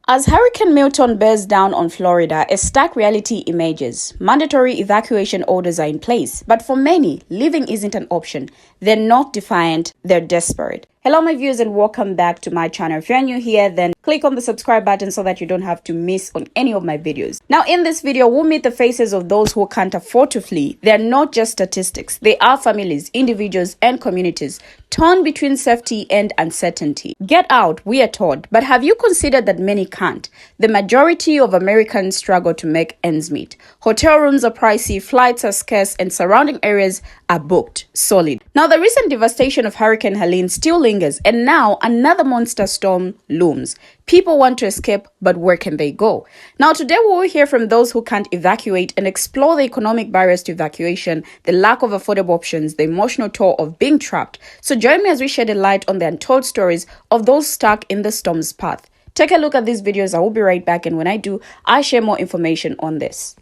As Hurricane Milton bears down on Florida, a stark reality emerges. Mandatory evacuation orders are in place, but for many, leaving isn't an option. They're not defiant, they're desperate. Hello my viewers and welcome back to my channel. If you're new here, then click on the subscribe button so that you don't have to miss on any of my videos. Now in this video, we'll meet the faces of those who can't afford to flee. They're not just statistics. They are families, individuals, and communities torn between safety and uncertainty. Get out, we are told, but have you considered that many can't? The majority of Americans struggle to make ends meet. Hotel rooms are pricey, flights are scarce, and surrounding areas are booked solid. Now the recent devastation of Hurricane Helene still lingers, and now another monster storm looms. People want to escape, but where can they go? Now today we will hear from those who can't evacuate and explore the economic barriers to evacuation, the lack of affordable options, the emotional toll of being trapped. So join me as we shed a light on the untold stories of those stuck in the storm's path. Take a look at these videos. I will be right back, and when I do, I share more information on this.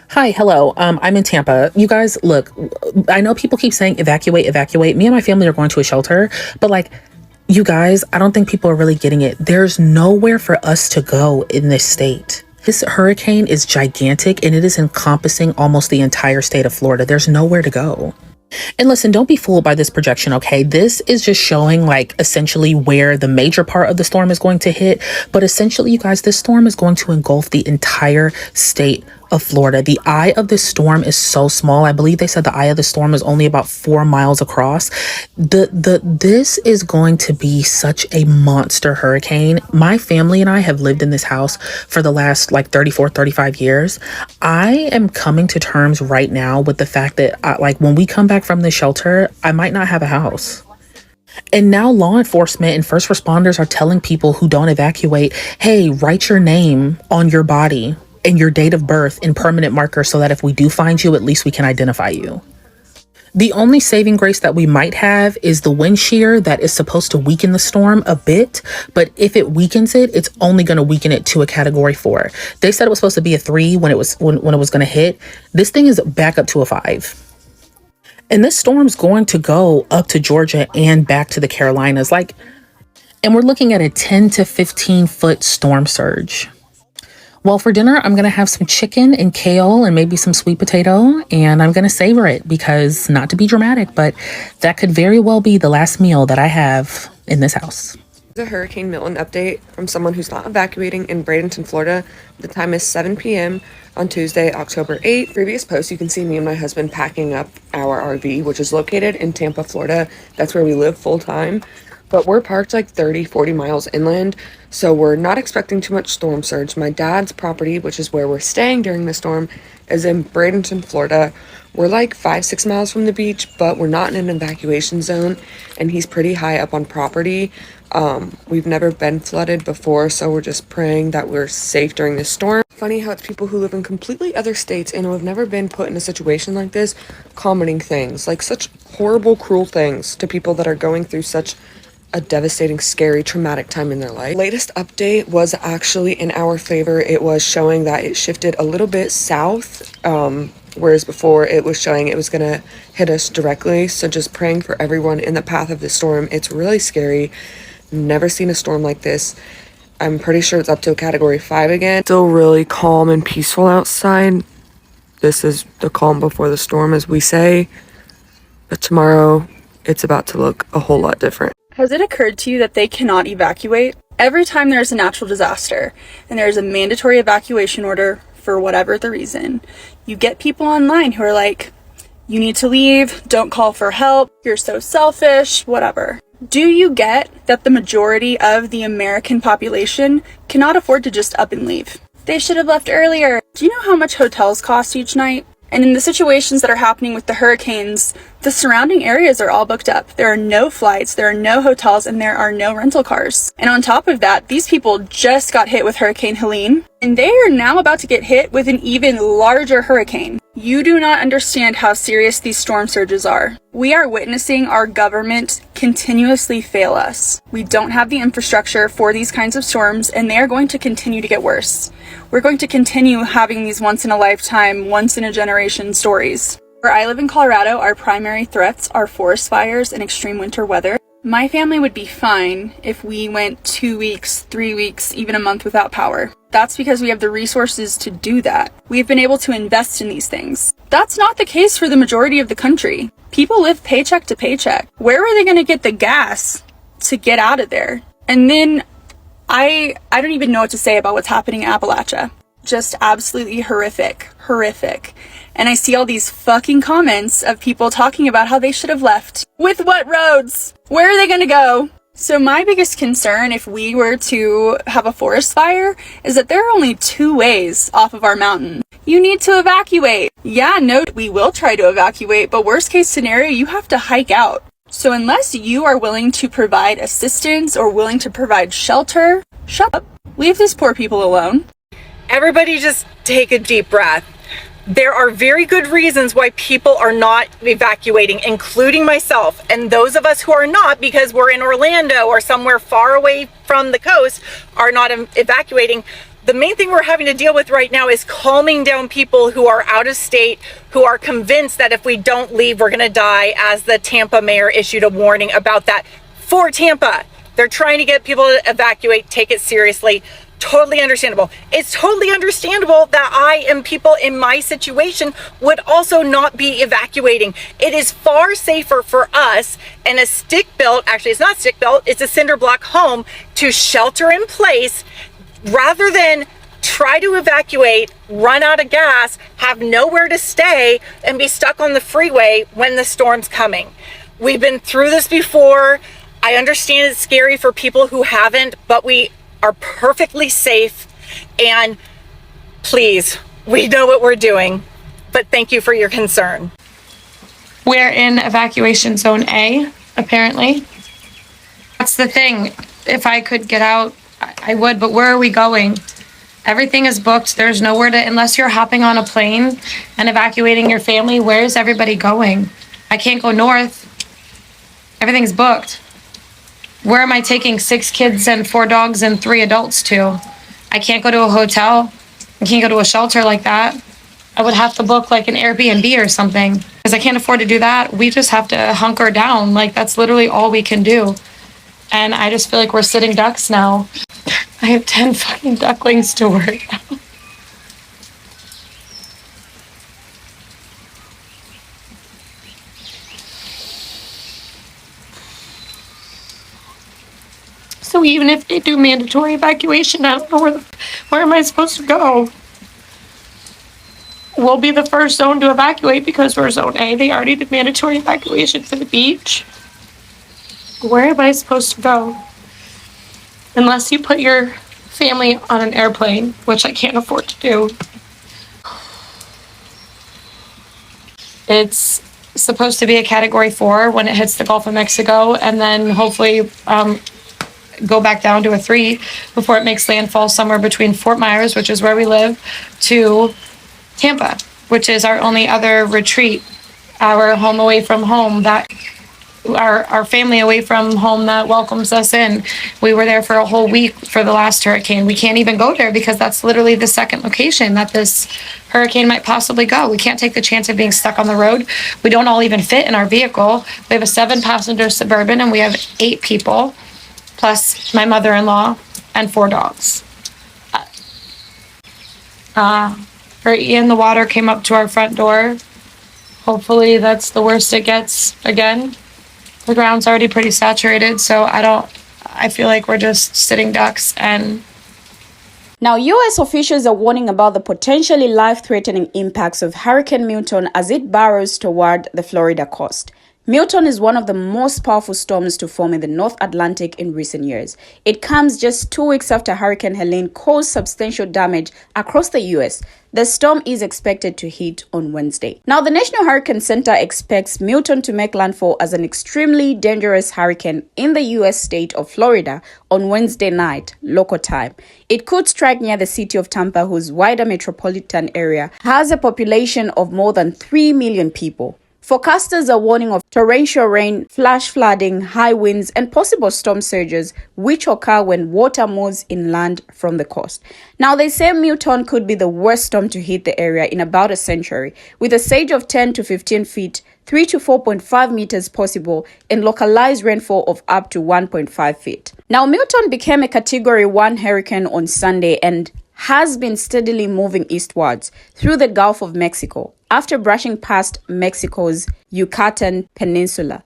Hi, hello. I'm in Tampa. You guys, look, I know people keep saying evacuate, evacuate. Me and my family are going to a shelter, but like, you guys, I don't think people are really getting it. There's nowhere for us to go in this state. This hurricane is gigantic and it is encompassing almost the entire state of Florida. There's nowhere to go. And listen, don't be fooled by this projection, okay? This is just showing like essentially where the major part of the storm is going to hit. But essentially, you guys, this storm is going to engulf the entire state of Florida. The eye of this storm is so small. I believe they said the eye of the storm is only about 4 miles across. This is going to be such a monster hurricane. My family and I have lived in this house for the last like 35 years. I am coming to terms right now with the fact that like when we come back from the shelter, I might not have a house. And now law enforcement and first responders are telling people who don't evacuate, hey, write your name on your body and your date of birth in permanent marker so that if we do find you, at least we can identify you. The only saving grace that we might have is the wind shear that is supposed to weaken the storm a bit. But if it weakens it, it's only going to weaken it to a category 4. They said it was supposed to be a 3 when it was going to hit. This thing is back up to a 5. And this storm's going to go up to Georgia and back to the Carolinas. And we're looking at a 10 to 15 foot storm surge. Well, for dinner, I'm going to have some chicken and kale and maybe some sweet potato, and I'm going to savor it because, not to be dramatic, but that could very well be the last meal that I have in this house. A Hurricane Milton update from someone who's not evacuating in Bradenton, Florida. The time is 7 p.m. on Tuesday, October 8th. Previous posts, you can see me and my husband packing up our RV, which is located in Tampa, Florida. That's where we live full time. But we're parked like 30-40 miles inland, so we're not expecting too much storm surge. My dad's property, which is where we're staying during the storm, is in Bradenton, Florida. We're like 5-6 miles from the beach, but we're not in an evacuation zone, and he's pretty high up on property. We've never been flooded before, so we're just praying that we're safe during this storm. Funny how it's people who live in completely other states and who have never been put in a situation like this commenting things, like such horrible, cruel things to people that are going through such a devastating, scary, traumatic time in their life. Latest update was actually in our favor. It was showing that it shifted a little bit south, whereas before it was showing it was gonna hit us directly. So just praying for everyone in the path of the storm. It's really scary. Never seen a storm like this. I'm pretty sure it's up to a category 5 again. Still really calm and peaceful outside. This is the calm before the storm, as we say. But tomorrow it's about to look a whole lot different. Has it occurred to you that they cannot evacuate? Every time there's a natural disaster and there's a mandatory evacuation order for whatever the reason, you get people online who are like, you need to leave, don't call for help, you're so selfish, whatever. Do you get that the majority of the American population cannot afford to just up and leave? They should have left earlier. Do you know how much hotels cost each night? And in the situations that are happening with the hurricanes, the surrounding areas are all booked up. There are no flights, there are no hotels, and there are no rental cars. And on top of that, these people just got hit with Hurricane Helene, and they are now about to get hit with an even larger hurricane. You do not understand how serious these storm surges are. We are witnessing our government continuously fail us. We don't have the infrastructure for these kinds of storms, and they are going to continue to get worse. We're going to continue having these once-in-a-lifetime, once-in-a-generation stories. Where I live in Colorado, our primary threats are forest fires and extreme winter weather. My family would be fine if we went 2 weeks, 3 weeks, even a month without power. That's because we have the resources to do that. We've been able to invest in these things. That's not the case for the majority of the country. People live paycheck to paycheck. Where are they going to get the gas to get out of there? And then I don't even know what to say about what's happening in Appalachia. Just absolutely horrific. And I see all these fucking comments of people talking about how they should have left. With what roads? Where are they gonna go? So my biggest concern if we were to have a forest fire is that there are only 2 ways off of our mountain. You need to evacuate. Yeah, no, we will try to evacuate, but worst case scenario, you have to hike out. So unless you are willing to provide assistance or willing to provide shelter, shut up. Leave these poor people alone. Everybody just take a deep breath. There are very good reasons why people are not evacuating, including myself. And those of us who are not, because we're in Orlando or somewhere far away from the coast, are not evacuating. The main thing we're having to deal with right now is calming down people who are out of state, who are convinced that if we don't leave, we're going to die, as the Tampa mayor issued a warning about that for Tampa. They're trying to get people to evacuate. Take it seriously. Totally understandable. It's totally understandable that I and people in my situation would also not be evacuating. It is far safer for us in a stick-built, actually it's not stick-built, it's a cinder block home, to shelter in place rather than try to evacuate, run out of gas, have nowhere to stay, and be stuck on the freeway when the storm's coming. We've been through this before. I understand it's scary for people who haven't, but we are perfectly safe, and please, we know what we're doing, but thank you for your concern. We're in evacuation zone A, apparently. That's the thing. If I could get out, I would, but where are we going? Everything is booked. There's nowhere to, unless you're hopping on a plane and evacuating your family, where is everybody going? I can't go north. Everything's booked. Where am I taking 6 kids and 4 dogs and 3 adults to? I can't go to a hotel. I can't go to a shelter like that. I would have to book like an Airbnb or something because I can't afford to do that. We just have to hunker down. Like, that's literally all we can do. And I just feel like we're sitting ducks now. I have 10 fucking ducklings to worry about. So even if they do mandatory evacuation, I don't know where am I supposed to go? We'll be the first zone to evacuate because we're zone A. They already did mandatory evacuation for the beach. Where am I supposed to go? Unless you put your family on an airplane, which I can't afford to do. It's supposed to be a category 4 when it hits the Gulf of Mexico, and then hopefully go back down to a 3 before it makes landfall somewhere between Fort Myers, which is where we live, to Tampa, which is our only other retreat, our home away from home, that our family away from home that welcomes us in. We were there for a whole week for the last hurricane. We can't even go there because that's literally the second location that this hurricane might possibly go. We can't take the chance of being stuck on the road. We don't all even fit in our vehicle. We have a 7-passenger Suburban and we have 8 people, plus my mother-in-law and 4 dogs. Ian, the water came up to our front door. Hopefully that's the worst it gets again. The ground's already pretty saturated, so I feel like we're just sitting ducks. And now, U.S. officials are warning about the potentially life-threatening impacts of Hurricane Milton as it barrels toward the Florida coast. Milton is one of the most powerful storms to form in the North Atlantic in recent years. It comes just 2 weeks after Hurricane Helene caused substantial damage across the U.S. The storm is expected to hit on Wednesday. Now, the National Hurricane Center expects Milton to make landfall as an extremely dangerous hurricane in the U.S. state of Florida on Wednesday night, local time. It could strike near the city of Tampa, whose wider metropolitan area has a population of more than 3 million people. Forecasters are warning of torrential rain, flash flooding, high winds, and possible storm surges, which occur when water moves inland from the coast. Now, they say Milton could be the worst storm to hit the area in about a century, with a surge of 10 to 15 feet, 3 to 4.5 meters possible, and localized rainfall of up to 1.5 feet. Now, Milton became a Category 1 hurricane on Sunday and has been steadily moving eastwards through the Gulf of Mexico after brushing past Mexico's Yucatan Peninsula.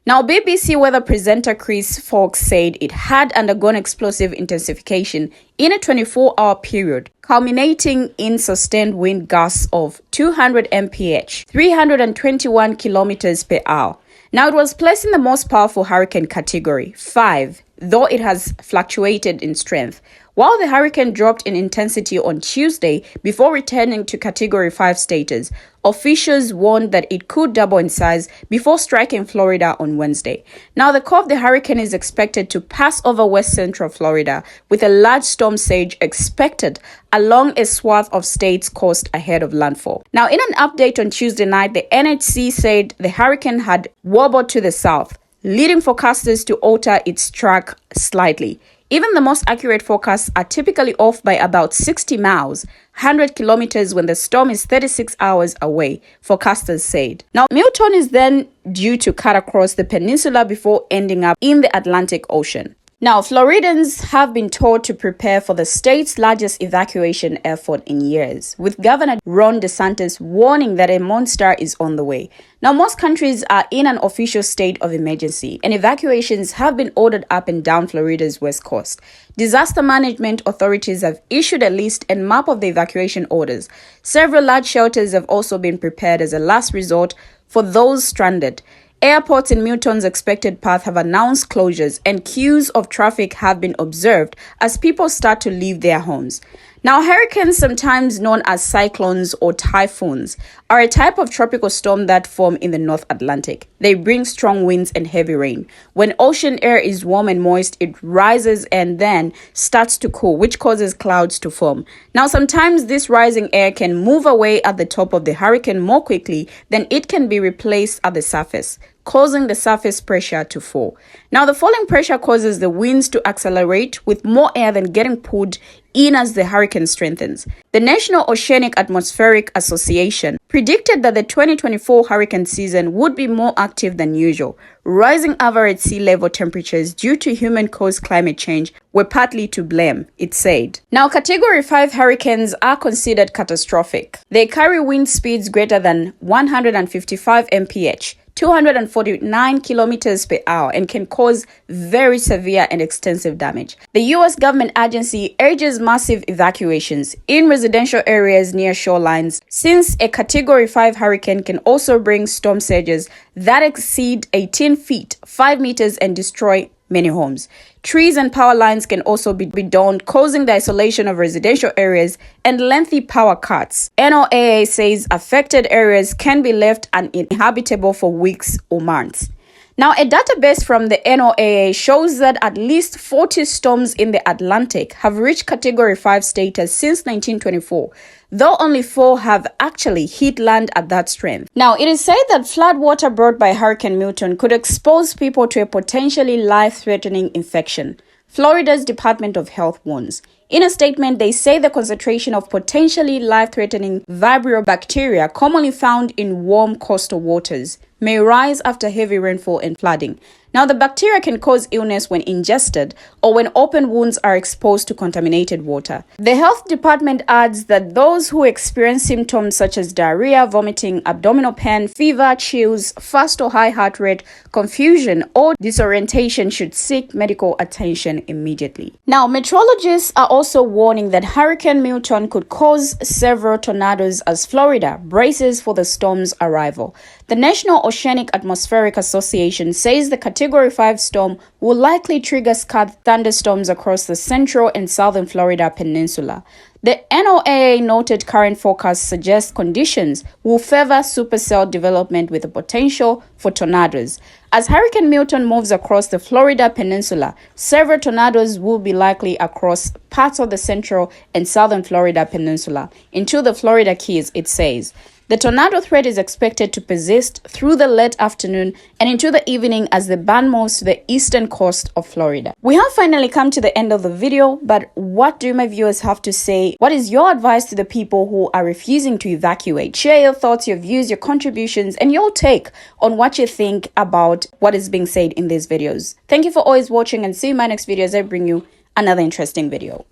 Now, BBC weather presenter Chris Fawkes said it had undergone explosive intensification in a 24-hour period, culminating in sustained wind gusts of 200 mph, 321 kilometers per hour. Now, it was placed in the most powerful hurricane category, 5, though it has fluctuated in strength. While the hurricane dropped in intensity on Tuesday before returning to Category 5 status, officials warned that it could double in size before striking Florida on Wednesday. Now, the core of the hurricane is expected to pass over west central Florida, with a large storm surge expected along a swath of state's coast ahead of landfall. Now, in an update on Tuesday night, the NHC said the hurricane had wobbled to the south, leading forecasters to alter its track slightly. Even the most accurate forecasts are typically off by about 60 miles, 100 kilometers when the storm is 36 hours away, forecasters said. Now, Milton is then due to cut across the peninsula before ending up in the Atlantic Ocean. Now, Floridians have been told to prepare for the state's largest evacuation effort in years, with Governor Ron DeSantis warning that a monster is on the way. Now, most countries are in an official state of emergency, and evacuations have been ordered up and down Florida's west coast. Disaster management authorities have issued a list and map of the evacuation orders. Several large shelters have also been prepared as a last resort for those stranded. Airports in Milton's expected path have announced closures, and queues of traffic have been observed as people start to leave their homes. Now, hurricanes, sometimes known as cyclones or typhoons, are a type of tropical storm that form in the North Atlantic. They bring strong winds and heavy rain. When ocean air is warm and moist, it rises and then starts to cool, which causes clouds to form. Now, sometimes this rising air can move away at the top of the hurricane more quickly than it can be replaced at the surface, causing the surface pressure to fall. Now, the falling pressure causes the winds to accelerate, with more air than getting pulled in as the hurricane strengthens. The National Oceanic Atmospheric Association predicted that the 2024 hurricane season would be more active than usual. Rising average sea level temperatures due to human-caused climate change were partly to blame, it said. Now, Category 5 hurricanes are considered catastrophic. They carry wind speeds greater than 155 mph, 249 kilometers per hour, and can cause very severe and extensive damage. The U.S. government agency urges massive evacuations in residential areas near shorelines, since a Category 5 hurricane can also bring storm surges that exceed 18 feet, 5 meters, and destroy many homes. Trees and power lines can also be downed, causing the isolation of residential areas and lengthy power cuts. NOAA says affected areas can be left uninhabitable for weeks or months. Now, a database from the NOAA shows that at least 40 storms in the Atlantic have reached Category 5 status since 1924, though only 4 have actually hit land at that strength. Now, it is said that floodwater brought by Hurricane Milton could expose people to a potentially life-threatening infection. Florida's Department of Health warns. In a statement, they say the concentration of potentially life-threatening Vibrio bacteria commonly found in warm coastal waters may rise after heavy rainfall and flooding. Now, the bacteria can cause illness when ingested or when open wounds are exposed to contaminated water. The health department adds that those who experience symptoms such as diarrhea, vomiting, abdominal pain, fever, chills, fast or high heart rate, confusion, or disorientation should seek medical attention immediately. Now, meteorologists are also warning that Hurricane Milton could cause several tornadoes as Florida braces for the storm's arrival. The National Oceanic Atmospheric Association says the Category 5 storm will likely trigger scattered thunderstorms across the central and southern Florida peninsula. The NOAA noted current forecasts suggest conditions will favor supercell development with the potential for tornadoes. As Hurricane Milton moves across the Florida peninsula, several tornadoes will be likely across parts of the central and southern Florida peninsula into the Florida Keys, it says. The tornado threat is expected to persist through the late afternoon and into the evening as they burn most to the eastern coast of Florida. We have finally come to the end of the video, but what do my viewers have to say? What is your advice to the people who are refusing to evacuate? Share your thoughts, your views, your contributions, and your take on what you think about what is being said in these videos. Thank you for always watching, and see you in my next video as I bring you another interesting video.